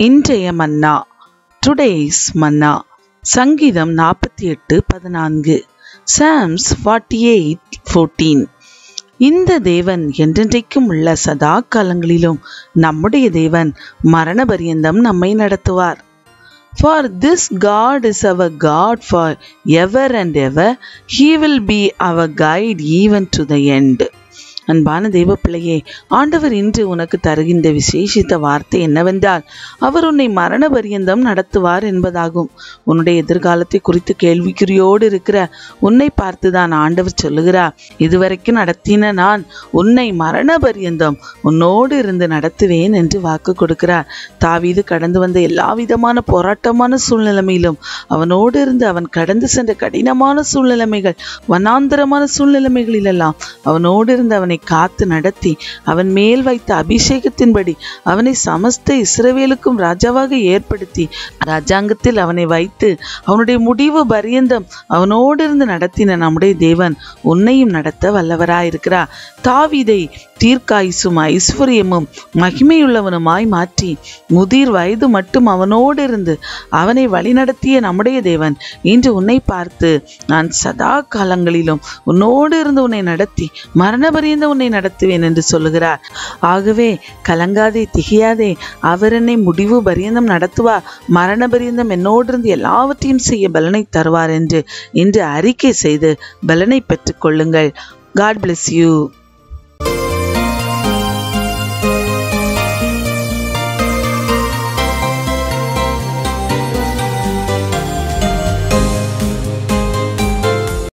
இன்றைய மன்னா. டுடேஸ் மன்னா. சங்கீதம் 48:14. Psalms 48:14. இந்த தேவன் என்றென்றைக்கும் உள்ள சதா காலங்களிலும் நம்முடைய தேவன் மரண பரியந்தம் நம்மை நடத்துவார். For this God is our God for ever and ever. He will be our guide even to the end. அன்பான தெய்வ பிள்ளையே, ஆண்டவர் இன்று உனக்கு தருகின்ற விசேஷித்த வார்த்தை என்னவென்றால், அவர் உன்னை மரண பரியந்தம் நடத்துவார் என்பதாகும். உன்னுடைய எதிர்காலத்தை குறித்து கேள்விக்குறியோடு இருக்கிற உன்னை பார்த்துதான் ஆண்டவர் சொல்லுகிறார், இதுவரைக்கும் நடத்தின நான் உன்னை மரண பரியந்தம் உன்னோடு இருந்து நடத்துவேன் என்று வாக்கு கொடுக்கிறார். தாவீது கடந்து வந்த எல்லா விதமான போராட்டமான சூழ்நிலைமையிலும் அவனோடு இருந்து அவன் கடந்து சென்ற கடினமான சூழ்நிலைமைகள், வனாந்தரமான சூழ்நிலைமைகளிலெல்லாம் அவனோடு இருந்து அவனை காத்து நடத்தி அவன் மேல் வைத்த அபிஷேகத்தின்படி அவனை சமஸ்த இஸ்ரவேலுக்கும் ராஜாவாக ஏற்படுத்தி ராஜாங்கத்தில் அவனை வைத்து அவனுடைய முடிவு பரியந்தம் அவனோடு இருந்து நடத்தின நம்முடைய தேவன் உன்னையும் நடத்த வல்லவராயிருக்கிறார். தாவீதை தீர்க்காயுசும் ஐஸ்வர்யமும் மகிமையுள்ளவனுமாய் மாற்றி முதிர் வயது மட்டும் அவனோடு இருந்து அவனை வழிநடத்திய நம்முடைய தேவன் இன்று உன்னை பார்த்து, நான் சதா காலங்களிலும் உன்னோடு இருந்து உன்னை நடத்தி மரண பரியந்தம் உன்னை நடத்துவேன் என்று சொல்லுகிறார். ஆகவே கலங்காதே, திகையாதே, அவர் என்னை முடிவு பரியந்தம் நடத்துவார், மரண பரியந்தம் என்னோடு இருந்து எல்லாவற்றையும் செய்ய பலனை தருவார் என்று இன்று அறிக்கை செய்து பலனை பெற்றுக் கொள்ளுங்கள். God bless you.